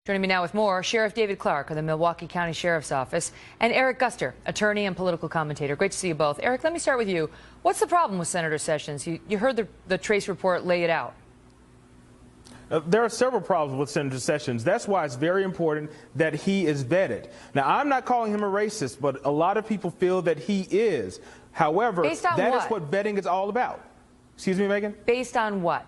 Joining me now with more, Sheriff David Clarke of the Milwaukee County Sheriff's Office, and Eric Guster, attorney and political commentator. Great to see you both. Eric, let me start with you. What's the problem with Senator Sessions? You heard the Trace report lay it out. There are several problems with Senator Sessions. That's why it's very important that he is vetted. Now, I'm not calling him a racist, but a lot of people feel that he is. However, that is what vetting is all about. Excuse me, Megan? Based on what?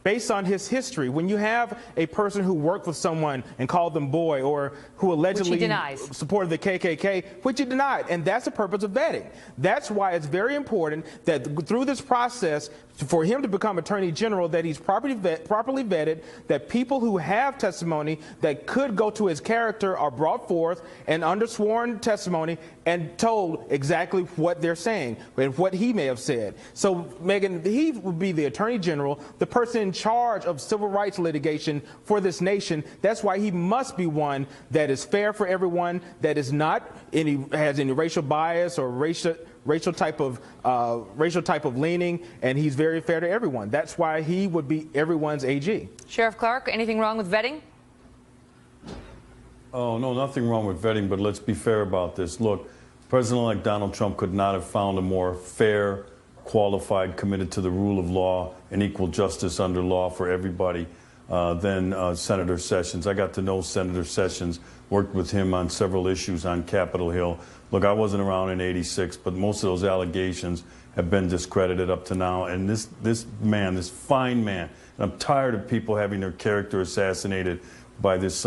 Based on his history. When you have a person who worked with someone and called them boy, or who allegedly supported the KKK, which he denied, and that's the purpose of vetting. That's why it's very important that through this process, for him to become Attorney General, that he's properly vetted, that people who have testimony that could go to his character are brought forth and under sworn testimony and told exactly what they're saying and what he may have said. So, Megan, he would be the Attorney General, the person in charge of civil rights litigation for this nation. That's why he must be one that is fair for everyone, that is not has any racial bias or racial type of leaning, and he's very fair to everyone. That's why he would be everyone's AG. Sheriff Clarke, anything wrong with vetting? Oh, no, nothing wrong with vetting, but let's be fair about this. Look, President-elect Donald Trump could not have found a more fair, qualified, committed to the rule of law and equal justice under law for everybody than Senator Sessions. I got to know Senator Sessions, worked with him on several issues on Capitol Hill. Look, I wasn't around in '86, but most of those allegations have been discredited up to now. And this man, this fine man, and I'm tired of people having their character assassinated by this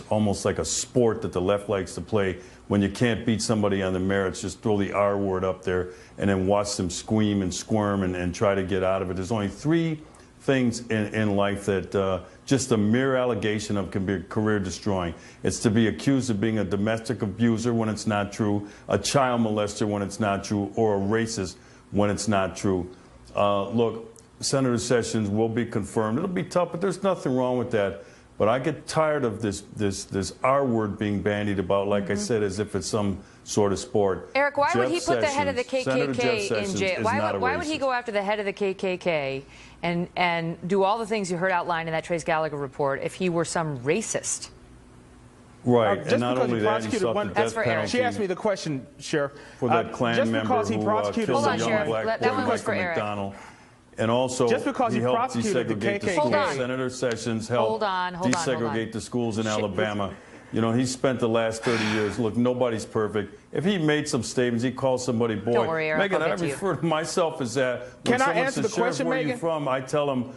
almost like a sport that the left likes to play. When you can't beat somebody on the merits, just throw the R word up there and then watch them scream and squirm and try to get out of it. There's only three things in life that just a mere allegation of can be career destroying. It's to be accused of being a domestic abuser when it's not true, a child molester when it's not true, or a racist when it's not true. Look, Senator Sessions will be confirmed. It'll be tough, but there's nothing wrong with that. But I get tired of this R word being bandied about, like I said, as if it's some sort of sport. Eric, why would he put the head of the KKK in jail? Why would he go after the head of the KKK and do all the things you heard outlined in that Trace Gallagher report if he were some racist? Right, and not only that, he sought the death penalty. She asked me the question, Sheriff. For that Klan member who killed a young black boy, Michael McDonald. And also, just because he helped desegregate the schools. Hold on. Senator Sessions helped desegregate the schools in Alabama. You know, he spent the last 30 years. Look, nobody's perfect. If he made some statements, he called somebody boy. Don't worry, Eric, Megan, I refer to myself as that. When Can I answer the question, where Megan? Are you from? I tell him,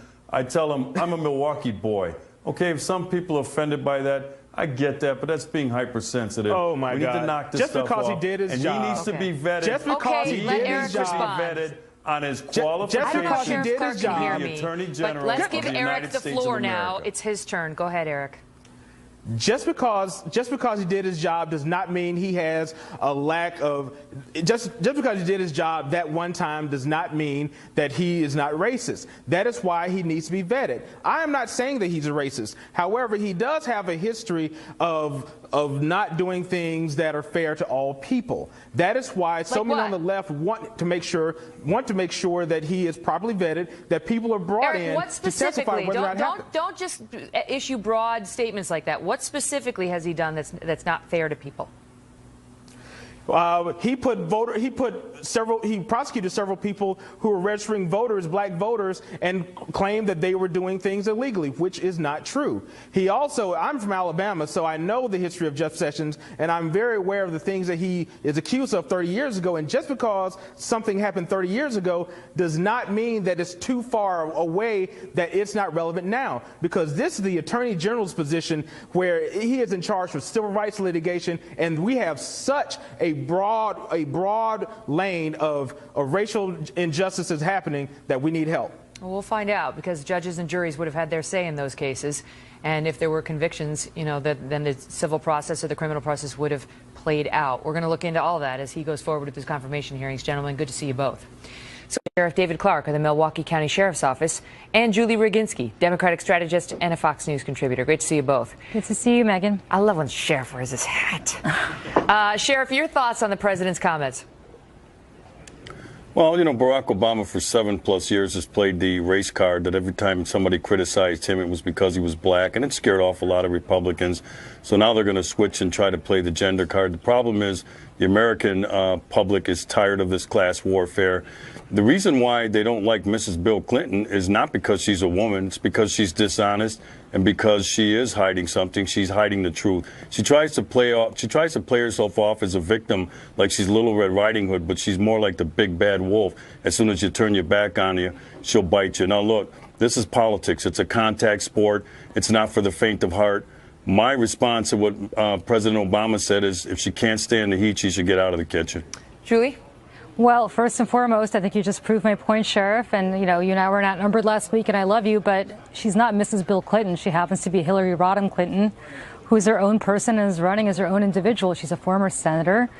I'm a Milwaukee boy. Okay, if some people are offended by that, I get that, but that's being hypersensitive. Oh my God! We need to knock this stuff off. Just because he did his job, and he needs to be vetted. Just because he did his job, vetted on his qualifications. Just because he did his job, the Attorney General. But let's give of the Eric United the States floor of now. America. It's his turn. Go ahead, Eric. Just because he did his job does not mean he has a lack of. Just because he did his job that one time does not mean that he is not racist. That is why he needs to be vetted. I am not saying that he's a racist. However, he does have a history of not doing things that are fair to all people. That is why so many on the left want to make sure that he is properly vetted, that people are brought in to testify whether or not happened. Don't just issue broad statements like that. What specifically has he done that's not fair to people? He prosecuted several people who were registering voters, black voters, and claimed that they were doing things illegally, which is not true. I'm from Alabama, so I know the history of Jeff Sessions, and I'm very aware of the things that he is accused of 30 years ago. And just because something happened 30 years ago does not mean that it's too far away that it's not relevant now, because this is the Attorney General's position where he is in charge of civil rights litigation, and we have such a broad lane of racial injustices happening that we need help. Well, we'll find out, because judges and juries would have had their say in those cases, and if there were convictions, you know, then the civil process or the criminal process would have played out. We're going to look into all that as he goes forward with his confirmation hearings. Gentlemen, good to see you both. So, Sheriff David Clarke of the Milwaukee County Sheriff's Office, and Julie Roginski, Democratic strategist and a Fox News contributor. Great to see you both. Good to see you, Megan. I love when Sheriff wears his hat. Sheriff, your thoughts on the president's comments? Well, you know, Barack Obama for 7+ years has played the race card that every time somebody criticized him, it was because he was black, and it scared off a lot of Republicans. So now they're going to switch and try to play the gender card. The problem is the American public is tired of this class warfare. The reason why they don't like Mrs. Bill Clinton is not because she's a woman. It's because she's dishonest and because she is hiding something. She's hiding the truth. She tries to play herself off as a victim, like she's Little Red Riding Hood, but she's more like the big bad wolf. As soon as you turn your back on you, she'll bite you. Now, look, this is politics. It's a contact sport. It's not for the faint of heart. My response to what President Obama said is if she can't stand the heat, she should get out of the kitchen. Julie? Well, first and foremost, I think you just proved my point, Sheriff. And, you and I were not numbered last week, and I love you, but she's not Mrs. Bill Clinton. She happens to be Hillary Rodham Clinton, who's her own person and is running as her own individual. She's a former senator.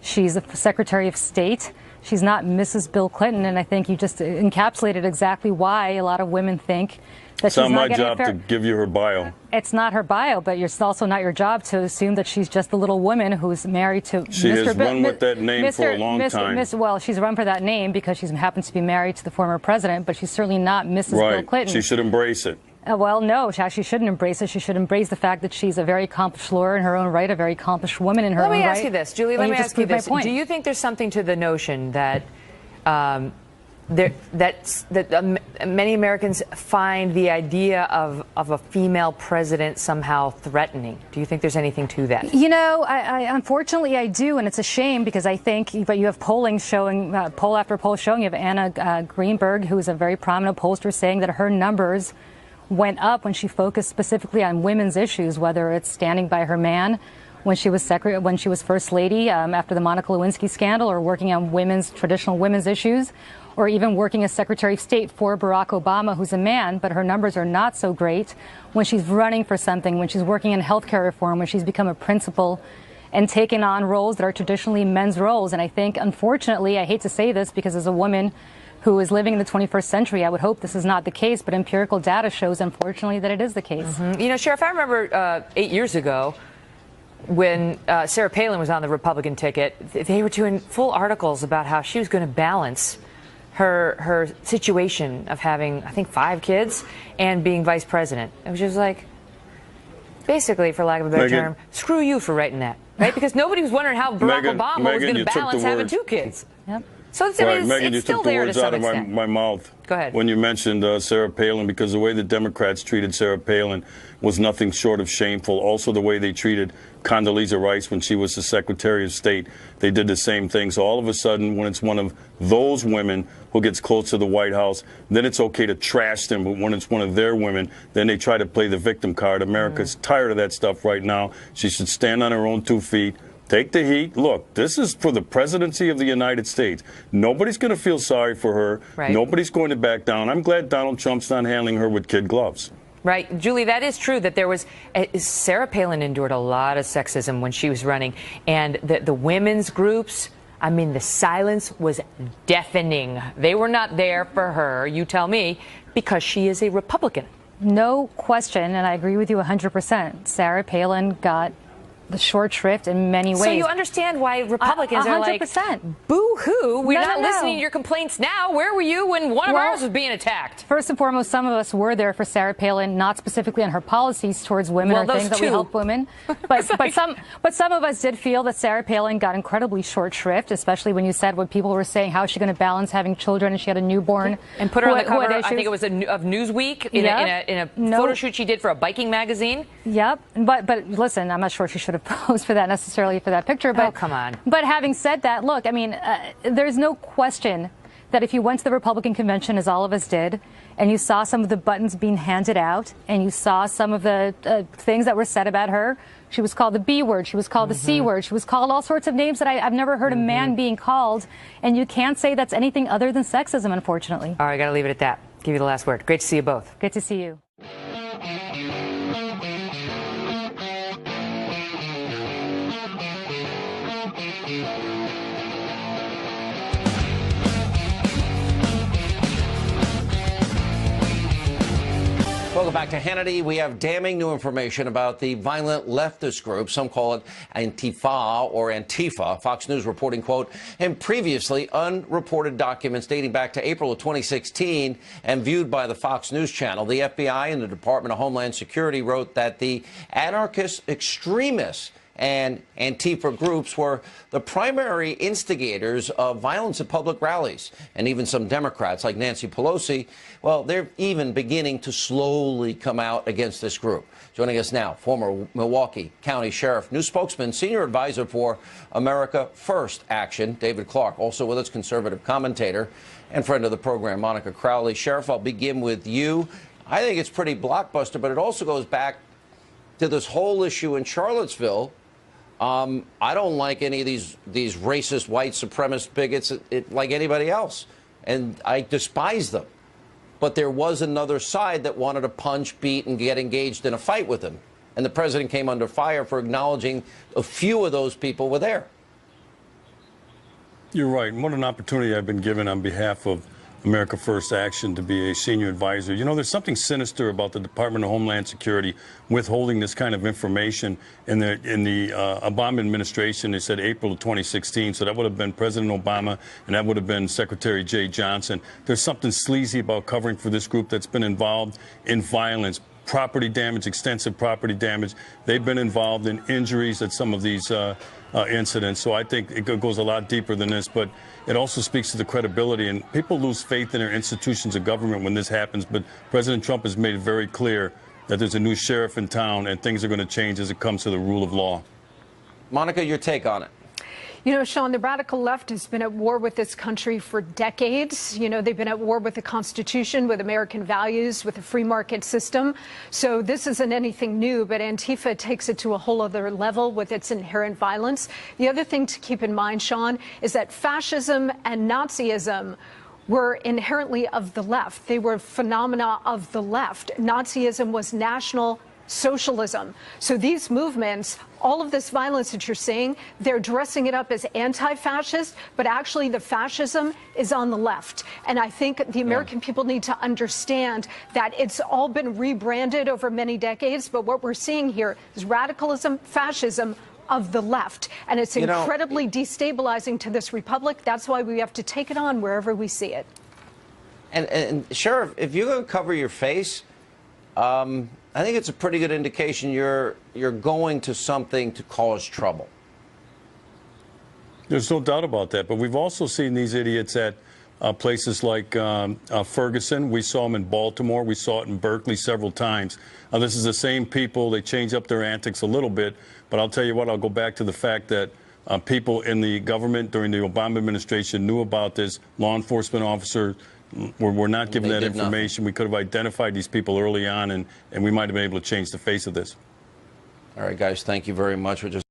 She's a Secretary of State. She's not Mrs. Bill Clinton, and I think you just encapsulated exactly why a lot of women think that it's she's not not my job to give you her bio. It's not her bio, but it's also not your job to assume that she's just a little woman who's married to She has run with that name for a long time. Well, she's run for that name because she happens to be married to the former president, but she's certainly not Mrs. Bill Clinton. She should embrace it. Well, no, she actually shouldn't embrace it. She should embrace the fact that she's a very accomplished lawyer in her own right, a very accomplished woman in her own right. Let me ask you this, Julie. Let me ask you this. Do you think there's something to the notion that many Americans find the idea of a female president somehow threatening? Do you think there's anything to that? Unfortunately, I do, and it's a shame because I think, but you have polling showing, poll after poll showing, you have Anna Greenberg, who is a very prominent pollster, saying that her numbers went up when she focused specifically on women's issues, whether it's standing by her man when she was First Lady after the Monica Lewinsky scandal, or working on traditional women's issues, or even working as Secretary of State for Barack Obama, who's a man, but her numbers are not so great when she's running for something, when she's working in healthcare reform, when she's become a principal and taken on roles that are traditionally men's roles. And I think, unfortunately, I hate to say this because as a woman who is living in the 21st century, I would hope this is not the case, but empirical data shows, unfortunately, that it is the case. Mm-hmm. Sheriff, I remember 8 years ago, when Sarah Palin was on the Republican ticket, they were doing full articles about how she was going to balance her situation of having, I think, 5 kids and being vice president. It was just like, basically, for lack of a better term, screw you for writing that, right? Because nobody was wondering how Barack Obama was going to balance having 2 kids. Yep. So it's, Megan, it's you still took the there words to some out of extent. my mouth. Go ahead. When you mentioned Sarah Palin, because the way the Democrats treated Sarah Palin was nothing short of shameful. Also, the way they treated Condoleezza Rice when she was the Secretary of State, they did the same thing. So all of a sudden, when it's one of those women who gets close to the White House, then it's okay to trash them. But when it's one of their women, then they try to play the victim card. America's tired of that stuff right now. She should stand on her own 2 feet. Take the heat. Look, this is for the presidency of the United States. Nobody's going to feel sorry for her. Right. Nobody's going to back down. I'm glad Donald Trump's not handling her with kid gloves. Right. Julie, that is true that there was Sarah Palin endured a lot of sexism when she was running, and the women's groups, I mean, the silence was deafening. They were not there for her, you tell me, because she is a Republican. No question, and I agree with you 100%. Sarah Palin got the short shrift in many ways. So you understand why Republicans are like, boo-hoo, we're not listening to your complaints now. Where were you when one of ours was being attacked? First and foremost, some of us were there for Sarah Palin, not specifically on her policies towards women or things that we help women. But some of us did feel that Sarah Palin got incredibly short shrift, especially when you said when people were saying how is she going to balance having children and she had a newborn. And put her on the cover, I think it was of Newsweek, in a photo shoot she did for a biking magazine. Yep. But listen, I'm not sure she should have posed for that necessarily for that picture. But, oh, come on. But having said that, look, I mean, there's no question that if you went to the Republican convention, as all of us did, and you saw some of the buttons being handed out, and you saw some of the things that were said about her, she was called the B word, she was called the C word, she was called all sorts of names that I've never heard a man being called, and you can't say that's anything other than sexism, unfortunately. All right, got to leave it at that. Give you the last word. Great to see you both. Good to see you. Welcome Welcome back to Hannity. We have damning new information about the violent leftist group. Some call it Antifa or Antifa. Fox News reporting, quote, in previously unreported documents dating back to April of 2016 and viewed by the Fox News channel, the FBI and the Department of Homeland Security wrote that the anarchist extremists and Antifa groups were the primary instigators of violence at public rallies. And even some Democrats like Nancy Pelosi, well, they're even beginning to slowly come out against this group. Joining us now, former Milwaukee County Sheriff, new spokesman, senior advisor for America First Action, David Clarke. Also with us, conservative commentator and friend of the program, Monica Crowley. Sheriff, I'll begin with you. I think it's pretty blockbuster, but it also goes back to this whole issue in Charlottesville. I don't like any of these racist, white supremacist bigots like anybody else, and I despise them. But there was another side that wanted to punch, beat, and get engaged in a fight with them. And the president came under fire for acknowledging a few of those people were there. You're right. What an opportunity I've been given on behalf of America First Action to be a senior advisor. You know, there's something sinister about the Department of Homeland Security withholding this kind of information. In the Obama administration, they said April of 2016, so that would have been President Obama, and that would have been Secretary Jay Johnson. There's something sleazy about covering for this group that's been involved in violence, property damage, extensive property damage. They've been involved in injuries at some of these incidents. So I think it goes a lot deeper than this, but it also speaks to the credibility. And people lose faith in their institutions of government when this happens. But President Trump has made it very clear that there's a new sheriff in town and things are going to change as it comes to the rule of law. Monica, your take on it. You know, Sean, the radical left has been at war with this country for decades. You know, they've been at war with the Constitution, with American values, with the free market system. So this isn't anything new, but Antifa takes it to a whole other level with its inherent violence. The other thing to keep in mind, Sean, is that fascism and Nazism were inherently of the left. They were phenomena of the left. Nazism was national socialism. So these movements, all of this violence that you're seeing, they're dressing it up as anti-fascist, but actually the fascism is on the left. And I think the American people need to understand that it's all been rebranded over many decades, but what we're seeing here is radicalism, fascism of the left. And it's incredibly destabilizing to this republic. That's why we have to take it on wherever we see it. And Sheriff, if you're going to cover your face, I think it's a pretty good indication you're going to something to cause trouble. There's no doubt about that. But we've also seen these idiots at places like Ferguson. We saw them in Baltimore. We saw it in Berkeley several times. This is the same people. They change up their antics a little bit. But I'll tell you what, I'll go back to the fact that people in the government during the Obama administration knew about this. Law enforcement officers were not given that information. We could have identified these people early on, and we might have been able to change the face of this. All right, guys, thank you very much.